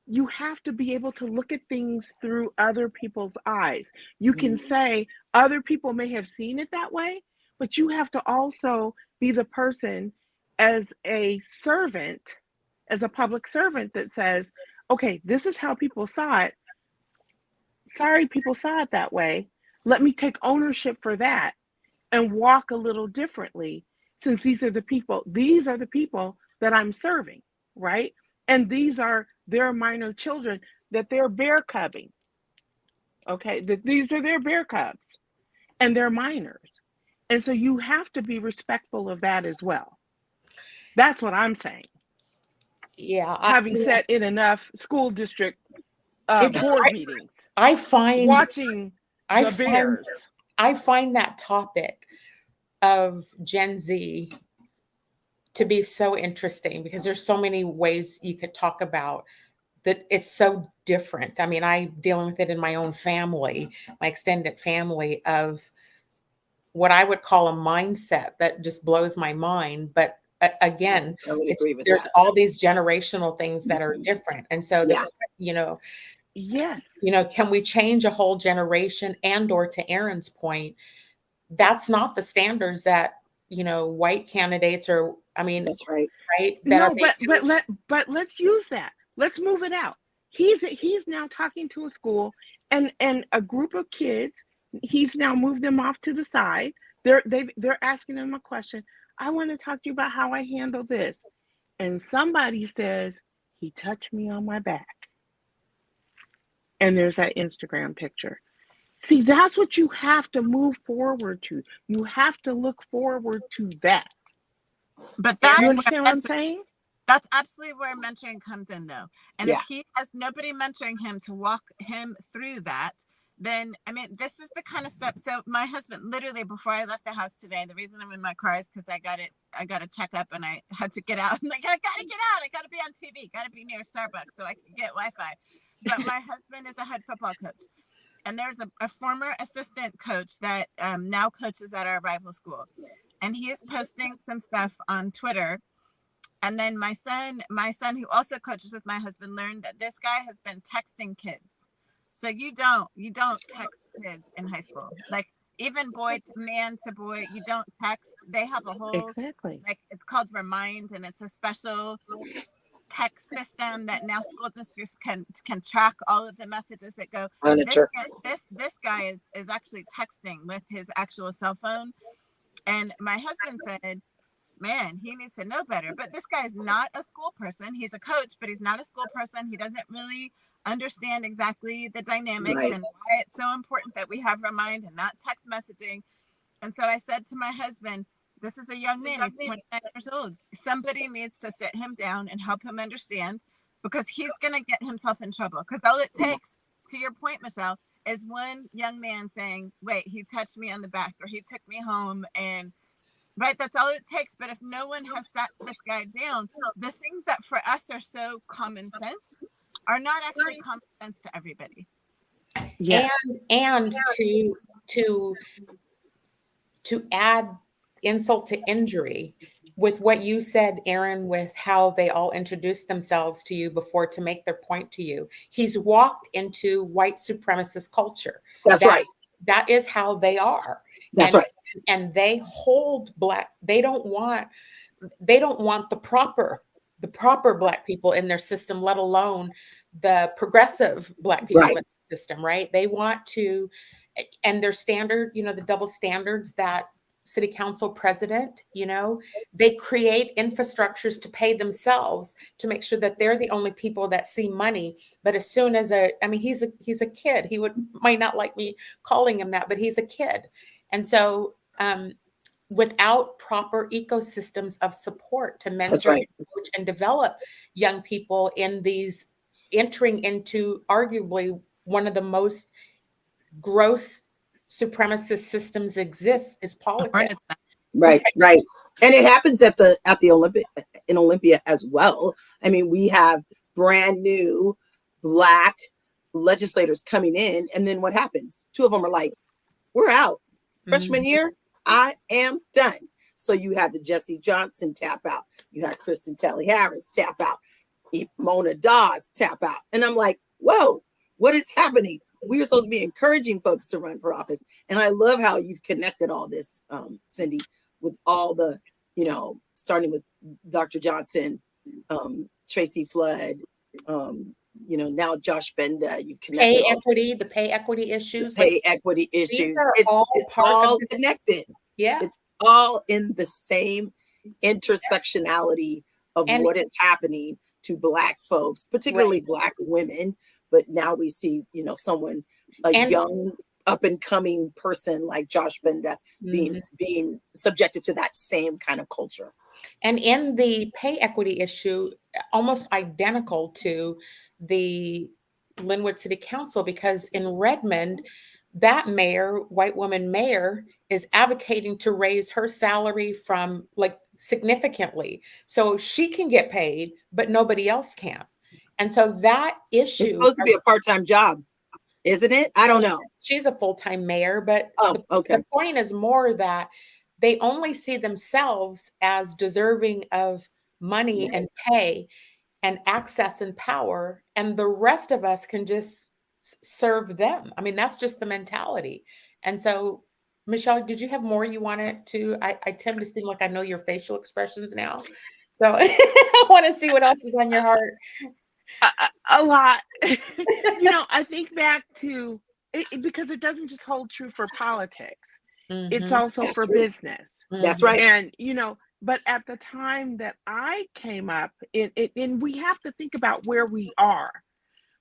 you have to be able to look at things through other people's eyes. You can say other people may have seen it that way, but you have to also be the person as a servant, as a public servant that says, okay, this is how people saw it. Sorry, people saw it that way. Let me take ownership for that and walk a little differently, since these are the people that I'm serving, right? And these are their minor children that they're bear cubbing. Okay, that these are their bear cubs and they're minors. And so you have to be respectful of that as well. That's what I'm saying. Yeah. Having sat in enough school district board meetings. I find watching the bears. I find that topic of Gen Z to be so interesting, because there's so many ways you could talk about that. It's so different. I mean, I'm dealing with it in my own family, my extended family, of what I would call a mindset that just blows my mind. But again, there's all these generational things that are different. And so, yes, can we change a whole generation? And or to Erin's point, that's not the standards that, white candidates are. I mean, that's right. Right. But let's use that. Let's move it out. He's now talking to a school and a group of kids. He's now moved them off to the side. They're asking him a question. I want to talk to you about how I handle this. And somebody says, he touched me on my back. And there's that Instagram picture. See, that's what you have to move forward to. You have to look forward to that. But that's you understand what I'm saying? That's absolutely where mentoring comes in, though. And Yeah. if he has nobody mentoring him to walk him through that, then, I mean, this is the kind of stuff. So my husband, literally before I left the house today, the reason I'm in my car is because I got a checkup and I had to get out. I'm like, I got to get out. I got to be on TV. Got to be near Starbucks so I can get Wi-Fi. But my husband is a head football coach. And there's a former assistant coach that now coaches at our rival school. And he is posting some stuff on Twitter. And then my son, who also coaches with my husband, learned that this guy has been texting kids. So you don't text kids in high school. Like, even boy to man to boy, you don't text. They have a whole, like, it's called Remind, and it's a special text system that now school districts can track all of the messages that go. This guy is actually texting with his actual cell phone. And my husband said, man, he needs to know better. But this guy is not a school person. He's a coach, but he's not a school person. He doesn't really understand exactly the dynamics and why it's so important that we have Remind and not text messaging. And so I said to my husband, this is a young man, he's 29 years old. Somebody needs to sit him down and help him understand, because he's going to get himself in trouble. Because all it takes, to your point, Michelle, is one young man saying, wait, he touched me on the back, or he took me home, and right, that's all it takes. But if no one has sat this guy down, the things that for us are so common sense are not actually common sense to everybody. Yeah. And to add insult to injury with what you said, Erin, with how they all introduced themselves to you before to make their point to you. He's walked into white supremacist culture. That's right. That is how they are. That's right. And they hold Black. They don't want the proper Black people in their system, let alone the progressive Black people in the system, right? They want to, and their standard, the double standards that city council president, they create infrastructures to pay themselves to make sure that they're the only people that see money. But as soon as he's a kid, might not like me calling him that, but he's a kid. And so without proper ecosystems of support to mentor and coach and develop young people in these entering into arguably one of the most gross supremacist systems exists is politics. Right. And it happens at the Olympia as well. I mean, we have brand new Black legislators coming in, and then what happens? Two of them are like, we're out. Freshman year, I am done. So you had the Jesse Johnson tap out. You had Kristen Telly Harris tap out. Mona Dawes tap out. And I'm like, whoa, what is happening? We were supposed to be encouraging folks to run for office. And I love how you've connected all this, Cindi, with all the, starting with Dr. Johnson, Tracy Flood, now Josh Binda. You've connected the pay equity issues. Equity issues. It's all connected. Yeah. It's all in the same intersectionality of what is happening to Black folks, particularly Black women. But now we see, someone, young up and coming person like Josh Binda being subjected to that same kind of culture. And in the pay equity issue, almost identical to the Lynnwood City Council, because in Redmond, that mayor, white woman mayor, is advocating to raise her salary from significantly so she can get paid, but nobody else can. And so that issue is supposed to be a part-time job, isn't it? I don't know. She's a full-time mayor, but the point is more that they only see themselves as deserving of money and pay and access and power, and the rest of us can just serve them. I mean, that's just the mentality. And so, Michelle, did you have more you wanted to? I tend to seem like I know your facial expressions now. So I want to see what else is on your heart. A lot. I think back to it because it doesn't just hold true for politics. It's also for business. That's right. And, but at the time that I came up, and we have to think about where we are.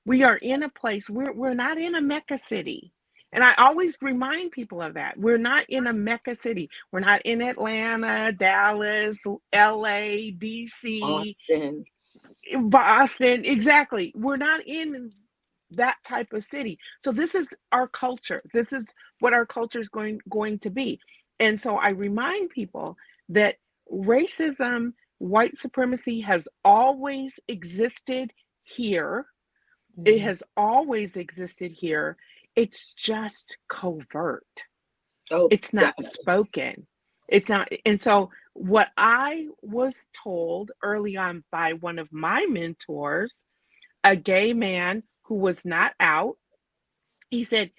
We are in a place, we're not in a Mecca city. And I always remind people of that. We're not in a Mecca city. We're not in Atlanta, Dallas, LA, DC, Boston. Exactly. We're not in that type of city. So this is our culture. This is what our culture is going to be. And so I remind people that racism, white supremacy has always existed here. It has always existed here. It's just covert. It's not spoken. It's not. And so what I was told early on by one of my mentors, a gay man who was not out, he said,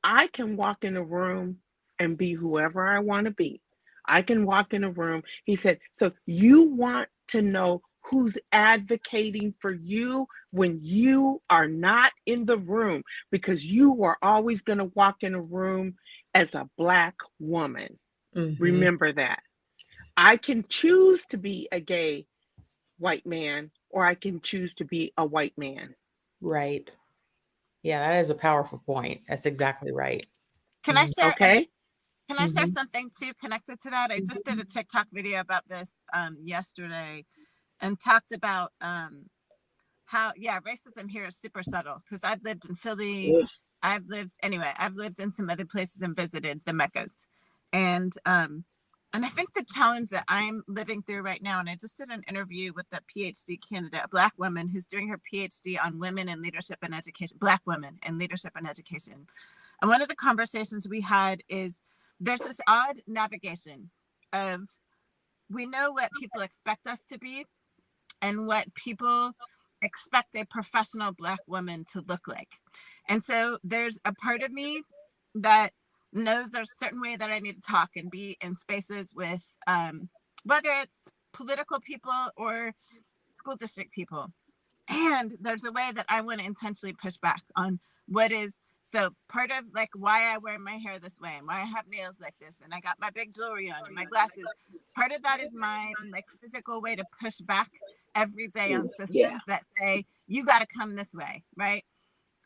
I can walk in a room and be whoever I want to be. I can walk in a room. He said, so you want to know who's advocating for you when you are not in the room, because you are always going to walk in a room as a Black woman. Remember that. I can choose to be a gay white man, or I can choose to be a white man. Right. Yeah, that is a powerful point. That's exactly right. Can I share? Okay. Can I share something too connected to that? I just did a TikTok video about this yesterday, and talked about how racism here is super subtle, because I've lived in Philly. I've lived in some other places and visited the Meccas, and I think the challenge that I'm living through right now, and I just did an interview with a PhD candidate, a Black woman who's doing her PhD on women in leadership and education, Black women in leadership and education. And one of the conversations we had is there's this odd navigation of, we know what people expect us to be and what people expect a professional Black woman to look like. And so there's a part of me that knows there's a certain way that I need to talk and be in spaces with, whether it's political people or school district people. And there's a way that I want to intentionally push back on what is, so part of like why I wear my hair this way and why I have nails like this and I got my big jewelry on and my glasses, part of that is my like physical way to push back every day on systems that say, you got to come this way, right?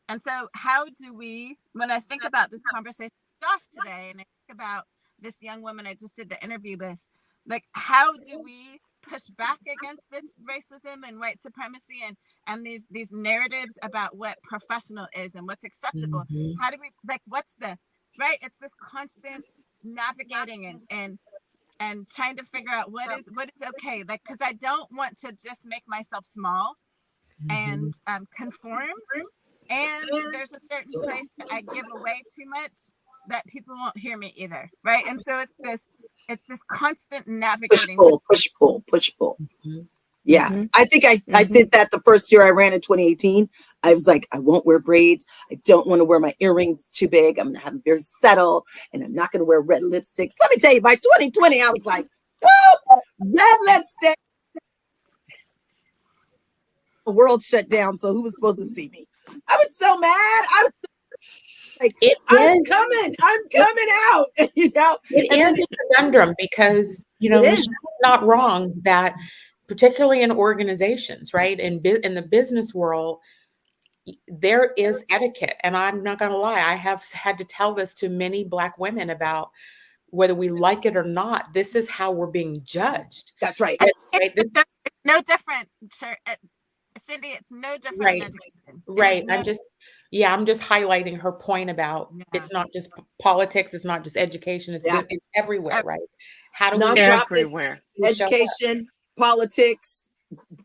And so how do we, when I think about this conversation with Josh today, and I think about this young woman I just did the interview with, like, how do we push back against this racism and white supremacy and these narratives about what professional is and what's acceptable? How do we, like, what's the, right? It's this constant navigating and trying to figure out what is okay. Like, because I don't want to just make myself small and conform. And there's a certain place that I give away too much that people won't hear me either, right? And so it's this constant Push navigating. pull, push pull, push pull. Mhm. Yeah, I think I did that the first year I ran in 2018. I was like, I won't wear braids. I don't want to wear my earrings too big. I'm gonna have them very subtle, and I'm not gonna wear red lipstick. Let me tell you, by 2020, I was like, whoop, red lipstick. The world shut down, so who was supposed to see me? I was so mad. I was like, I'm coming out. You know, It is a conundrum because, you know, Michelle's not wrong that, particularly in organizations, right? In the business world, there is etiquette. And I'm not going to lie, I have had to tell this to many Black women about whether we like it or not. This is how we're being judged. That's right. Right? It's no different. Cindi, it's no different in education. Right. I'm just highlighting her point about it's not just politics, it's not just education, it's everywhere, right? How do we nonprofits, education, politics,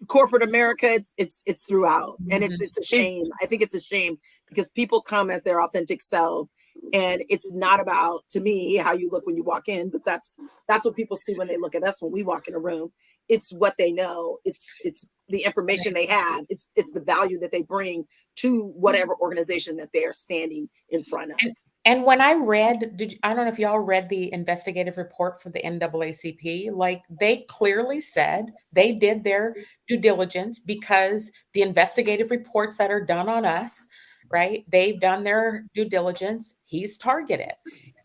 corporate America, it's throughout. And it's a shame. I think it's a shame because people come as their authentic self. And it's not about, to me, how you look when you walk in, but that's what people see when they look at us when we walk in a room. It's what they know. It's the information they have. It's the value that they bring to whatever organization that they're standing in front of. And when I read, I don't know if y'all read the investigative report from the NAACP, like they clearly said they did their due diligence because the investigative reports that are done on us, right? They've done their due diligence. He's targeted.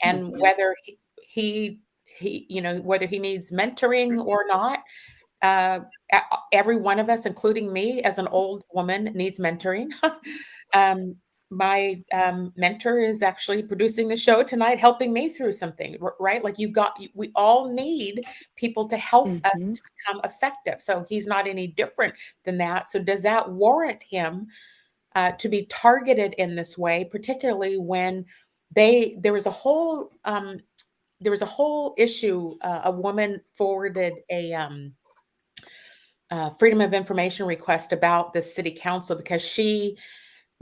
And whether he you know, whether he needs mentoring or not, every one of us, including me as an old woman, needs mentoring. My mentor is actually producing the show tonight, helping me through something, right? Like we all need people to help us to become effective. So he's not any different than that. So does that warrant him to be targeted in this way, particularly when there was a whole issue. A woman forwarded a Freedom of Information request about the city council because she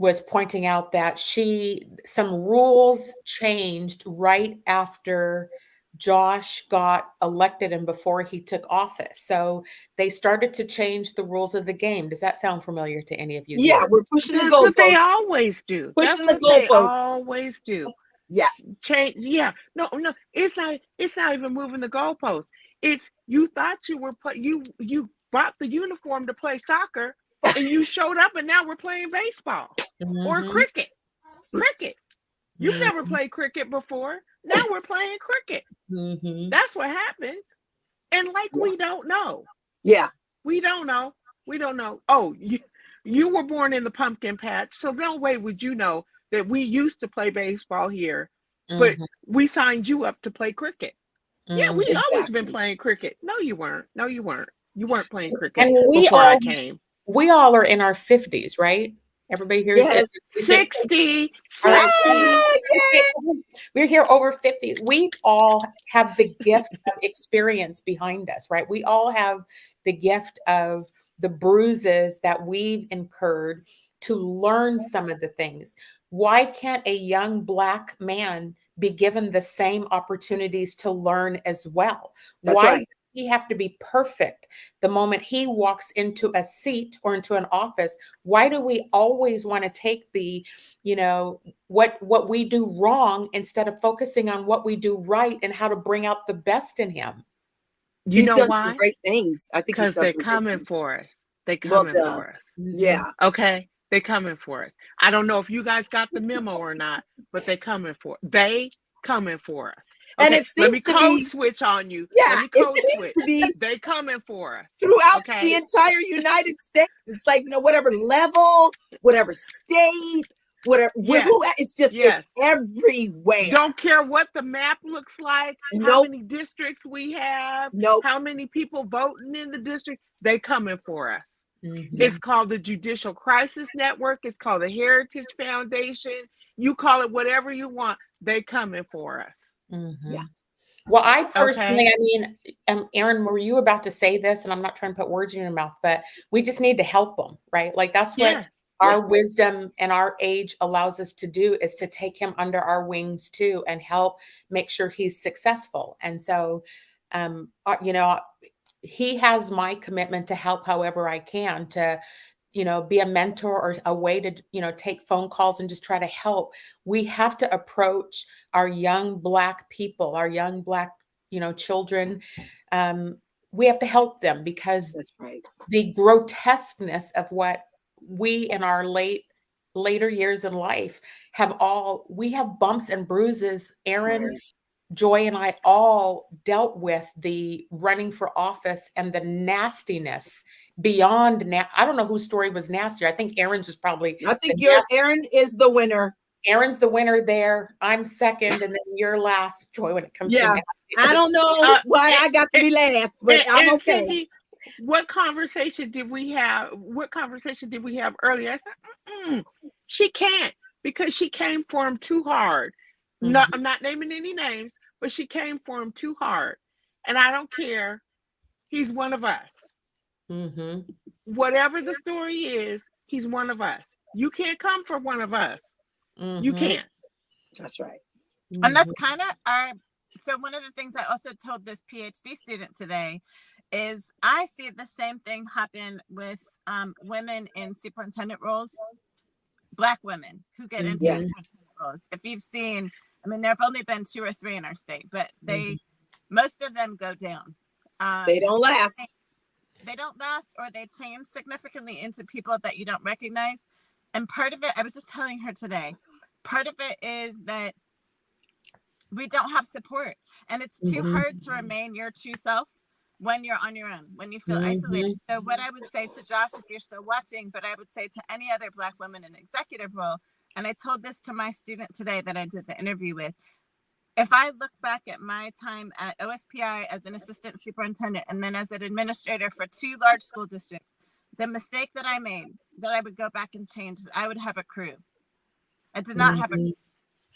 was pointing out that some rules changed right after Josh got elected and before he took office. So they started to change the rules of the game. Does that sound familiar to any of you? Yeah, we're pushing the goalposts. That's what they always do. Pushing the goalposts. They goalposts. always do. Yes. Change. Yeah. No. It's not even moving the goalposts. It's you thought you were you bought the uniform to play soccer and you showed up and now we're playing baseball or cricket. You've never played cricket before. Now we're playing cricket. That's what happens. And we don't know. Yeah. We don't know. Oh, you were born in the pumpkin patch. So no way would you know that we used to play baseball here, but we signed you up to play cricket. Yeah, we always been playing cricket. No, you weren't. You weren't playing cricket before I came. We all are in our 50s, right? Everybody here is 60. All right. We're here over 50. We all have the gift of experience behind us, right? We all have the gift of the bruises that we've incurred to learn some of the things. Why can't a young Black man be given the same opportunities to learn as well? Why does he have to be perfect the moment he walks into a seat or into an office? Why do we always want to take the, what we do wrong instead of focusing on what we do right and how to bring out the best in him? You know done why? Some great things. I think because they're coming for us. They coming for us. Yeah. Okay. They coming for us. I don't know if you guys got the memo or not, but they coming for us. They coming for us. Okay, and it seems let me to code be, switch on you. Yeah, it seems to be they coming for us throughout the entire United States. It's like whatever level, whatever state, whatever. It's just it's everywhere. Don't care what the map looks like. How many districts we have. How many people voting in the district. They coming for us. It's called the Judicial Crisis Network. It's called the Heritage Foundation. You call it whatever you want. They coming for us. Yeah. Well, I personally, Erin, were you about to say this? And I'm not trying to put words in your mouth, but we just need to help them, right? Like that's what our wisdom and our age allows us to do, is to take him under our wings too and help make sure he's successful. And so you know, he has my commitment to help however I can, to, you know, be a mentor or a way to, you know, take phone calls and just try to help. We have to approach our young Black people, our young Black, you know, children. We have to help them, because That's right. the grotesqueness of what we in our later years in life we have bumps and bruises. Erin, Joy, and I all dealt with the running for office and the nastiness beyond. I don't know whose story was nastier. I think Erin's is probably. I think Erin is the winner. Erin's the winner there. I'm second, and then you're last, Joy, when it comes to nastiness. I don't know why I got to be last, but I'm okay. Cindi, what conversation did we have? Earlier? I said, she can't, because she came for him too hard. No, I'm not naming any names, but she came for him too hard. And I don't care. He's one of us. Whatever the story is, he's one of us. You can't come for one of us. You can't. That's right. And that's kind of so one of the things I also told this PhD student today is I see the same thing happen with women in superintendent roles, Black women who get into superintendent roles. If you've seen, I mean, there have only been 2 or 3 in our state, but most of them go down. They don't last. They don't last, or they change significantly into people that you don't recognize. And part of it, I was just telling her today, part of it is that we don't have support, and it's too hard to remain your true self when you're on your own, when you feel isolated. So what I would say to Josh, if you're still watching, but I would say to any other Black women in executive role, and I told this to my student today that I did the interview with, if I look back at my time at OSPI as an assistant superintendent and then as an administrator for 2 large school districts, the mistake that I made that I would go back and change is I would have a crew. I did not have a crew.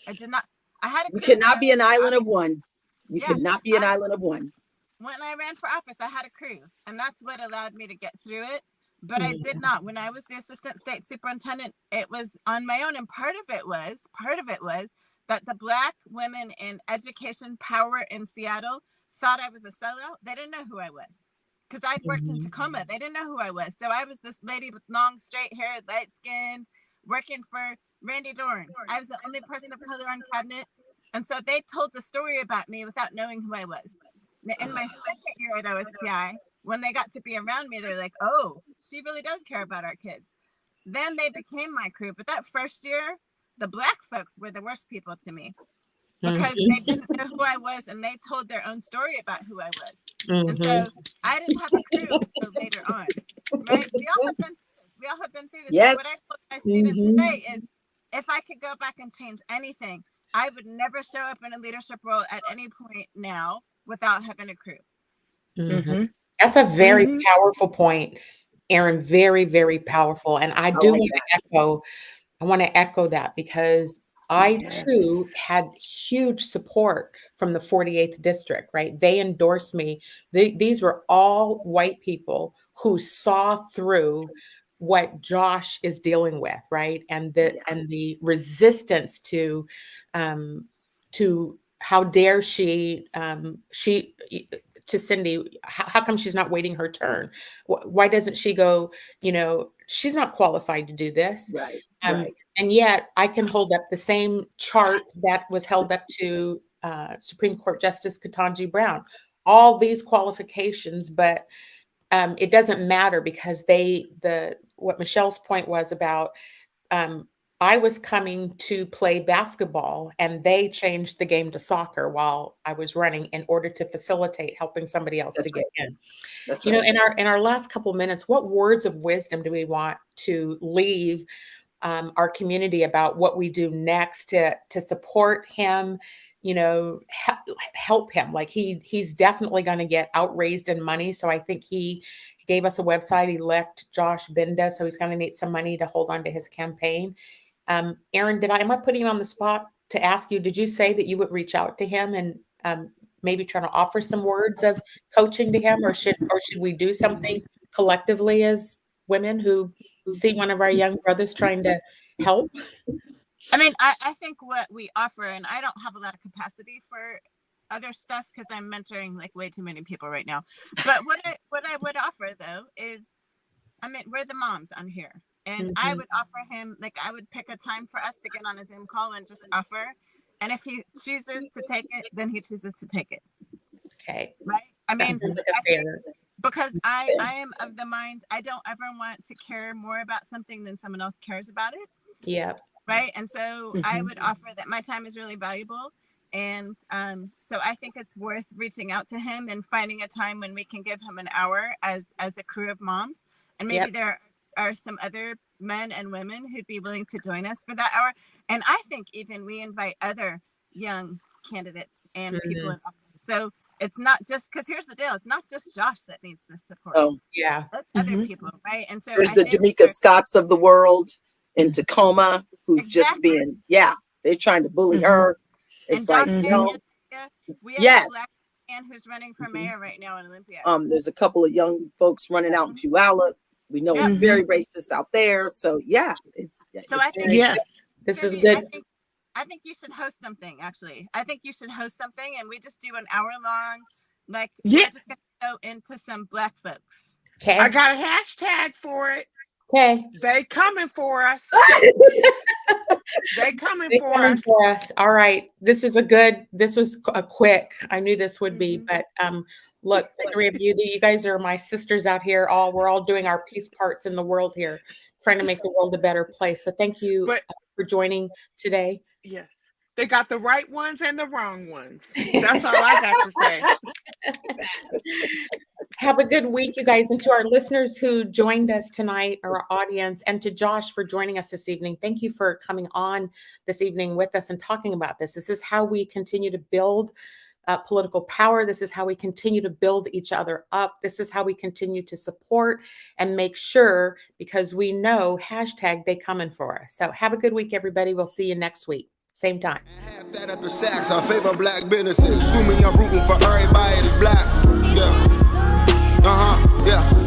I did not. I had a crew. You cannot be an island of one. You cannot be an island of one. When I ran for office, I had a crew, and that's what allowed me to get through it. But I did not. When I was the assistant state superintendent, it was on my own. And part of it was that the Black women in education power in Seattle thought I was a sellout. They didn't know who I was, because I'd worked in Tacoma. They didn't know who I was. So I was this lady with long, straight hair, light skinned, working for Randy Dorn. I was the only person of color on cabinet. And so they told the story about me without knowing who I was. In my second year at OSPI, when they got to be around me, they're like, oh, she really does care about our kids. Then they became my crew. But that first year, the Black folks were the worst people to me, because they didn't know who I was, and they told their own story about who I was. And so I didn't have a crew until later on, right? We all have been through this. Yes. So what I told my students today is, if I could go back and change anything, I would never show up in a leadership role at any point now without having a crew. That's a very powerful point, Erin. Very, very powerful. And I do want to echo that, because I too had huge support from the 48th district, right? They endorsed me. These were all white people who saw through what Josh is dealing with, right? And the resistance to how dare she to Cindi, how come she's not waiting her turn? Why doesn't she go, she's not qualified to do this. Right. And yet I can hold up the same chart that was held up to Supreme Court Justice Ketanji Brown, all these qualifications, but it doesn't matter, because what Michelle's point was about, I was coming to play basketball, and they changed the game to soccer while I was running in order to facilitate helping somebody else to get in. That's right. In our last couple of minutes, what words of wisdom do we want to leave our community about what we do next to support him, help him? Like he's definitely going to get outraised in money. So I think he gave us a website, elect Josh Binda. So he's going to need some money to hold on to his campaign. Erin, am I putting you on the spot to ask you, did you say that you would reach out to him and maybe try to offer some words of coaching to him, or should we do something collectively as women who see one of our young brothers trying to help? I mean, I think what we offer, and I don't have a lot of capacity for other stuff because I'm mentoring like way too many people right now. But what I would offer though is, I mean, we're the moms on here, and I would offer him, like, I would pick a time for us to get on a Zoom call and just offer. And if he chooses to take it, then he chooses to take it. Okay. Right. I mean, fair. because I am of the mind, I don't ever want to care more about something than someone else cares about it. Yeah. Right. And so I would offer that my time is really valuable. And so I think it's worth reaching out to him and finding a time when we can give him an hour as a crew of moms. And maybe there are some other men and women who'd be willing to join us for that hour. And I think even we invite other young candidates and people in office. So it's not just, because here's the deal, it's not just Josh that needs this support. Oh, yeah. That's other people, right? And so there's the Jamaica Scotts of the world in Tacoma who's just being, they're trying to bully her. It's like, we have a black man who's running for mayor right now in Olympia. There's a couple of young folks running out in Puyallup. We know it's very racist out there. So I think this is good. I think you should host something, actually. I think you should host something and we just do an hour long, like, we're just going to go into some Black folks. Okay. I got a hashtag for it. Okay. They coming for us. They coming for us. All right. This was a quick, I knew this would be, but look, the three of you, you guys are my sisters out here. We're all doing our piece parts in the world here, trying to make the world a better place. So thank you for joining today. Yes. They got the right ones and the wrong ones. That's all I got to say. Have a good week, you guys. And to our listeners who joined us tonight, our audience, and to Josh for joining us this evening, thank you for coming on this evening with us and talking about this. This is how we continue to build political power. This is how we continue to build each other up. This is how we continue to support and make sure, because we know #they coming for us. So have a good week, everybody. We'll see you next week. Same time. Half that up in sacks. I favor black businesses. Assuming I'm rooting for everybody that's black. Yeah. Yeah.